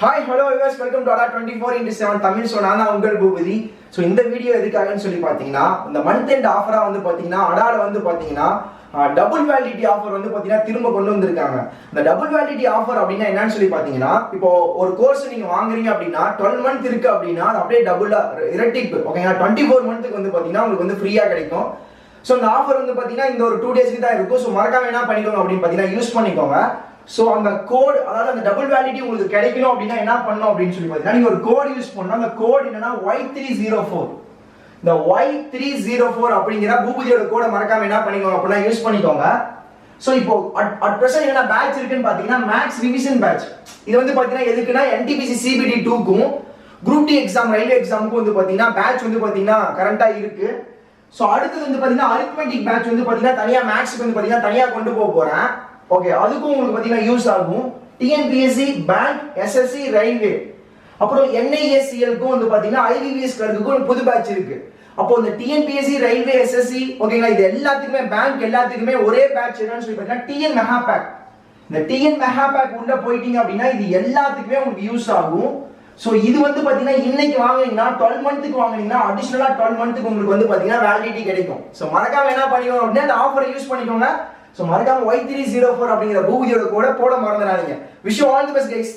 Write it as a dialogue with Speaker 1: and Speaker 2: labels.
Speaker 1: Hi hello viewers, welcome to 24x7 Tamil. So நான் தான் உங்கள் பூபதி. ஸோ இந்த வீடியோ எதுக்காகன்னு சொல்லி பார்த்தீங்கன்னா, இந்த மந்த் எண்ட் ஆஃபராக வந்து பார்த்தீங்கன்னா அடால வந்து பார்த்தீங்கன்னா டபுள் வேலிடிட்டி ஆஃபர் வந்து பார்த்தீங்கன்னா திரும்ப கொண்டு வந்திருக்காங்க. இந்த டபுள் வேலிடிட்டி ஆஃபர் அப்படின்னா என்னன்னு சொல்லி பார்த்தீங்கன்னா, இப்போ ஒரு கோர்ஸ் நீங்கள் வாங்குறீங்க அப்படின்னா 12 மந்த் இருக்கு அப்படின்னா அது அப்படியே டபுளாக இரட்டிப்பு. ஓகேங்களா, 24 மந்த்துக்கு வந்து பார்த்தீங்கன்னா உங்களுக்கு வந்து ஃப்ரீயாக கிடைக்கும். ஸோ இந்த ஆஃபர் வந்து பார்த்தீங்கன்னா இந்த ஒரு 2 டேஸ்க்கு தான் இருக்கும். ஸோ மறக்காம என்ன பண்ணிக்கோங்க அப்படின்னு பார்த்தீங்கன்னா யூஸ் பண்ணிக்கோங்க. ஸோ அந்த கோட், அதாவது அந்த டபுள் வேலிடிட்டி உங்களுக்கு கிடைக்கணும் அப்படின்னா என்ன பண்ணணும் அப்படின்னு சொல்லி பார்த்தீங்கன்னா நீங்கள் ஒரு கோட் யூஸ் பண்ணணும். அந்த கோட் என்னன்னா Y304. இந்த Y304 அப்படிங்கிற பூபதியோட கோடை மறக்காம என்ன பண்ணிக்கோங்க அப்படின்னா யூஸ் பண்ணிக்கோங்க. ஸோ இப்போ அட் பிரசன்ட் என்ன பேட்ச் இருக்குன்னு பார்த்தீங்கன்னா மேக்ஸ் ரிவிஷன் பேட்ச். இது வந்து பார்த்தீங்கன்னா எதுக்குன்னா NTPC CBT 2க்கும் குரூப் டி எக்ஸாம் ரயில்வே எக்ஸாமுக்கும் வந்து பார்த்தீங்கன்னா பேட்ச் வந்து பார்த்தீங்கன்னா கரண்டாக இருக்கு. ஸோ அடுத்தது வந்து பார்த்தீங்கன்னா அரித்மெட்டிக் பேட்ச் வந்து பார்த்தீங்கன்னா தனியாக மேக்ஸுக்கு வந்து பார்த்தீங்கன்னா தனியாக கொண்டு போக போகிறேன். ஓகே, அதுக்கும் உங்களுக்கு பார்த்தீங்கன்னா யூஸ் ஆகும். TNPSC, பேங்க், SSC, ரயில்வே, அப்புறம் NISCLக்கும் வந்து பார்த்தீங்கன்னா IBPS கிளர்க்குக்கும் புது பேட்ச் இருக்கு. அப்போ இந்த TNPSC, ரயில்வே, SSC, ஓகேங்களா, இது எல்லாத்துக்குமே பேங்க் எல்லாத்துக்குமே ஒரே பேட்ச் என்னன்னு சொல்லி பார்த்தீங்கன்னா TN மெகா பேக். இந்த TN மெகா பேக் உள்ள போயிட்டீங்க அப்படின்னா இது எல்லாத்துக்குமே உங்களுக்கு யூஸ் ஆகும். ஸோ இது வந்து பார்த்தீங்கன்னா இன்னைக்கு வாங்குனீங்கன்னா 12 மந்த்துக்கு வாங்குனீங்கன்னா அடிஷனலாக 12 மந்த்துக்கு உங்களுக்கு வந்து பார்த்தீங்கன்னா வேலிடிட்டி கிடைக்கும். ஸோ மறக்காம என்ன பண்ணிக்கோங்க அப்படின்னா அந்த ஆஃபரை யூஸ் பண்ணிக்கோங்க. ஸோ மறக்காம Y304 அப்படிங்கிற பூபதியோட கூட போட மறந்துடாதீங்க. Wish you all the best guys.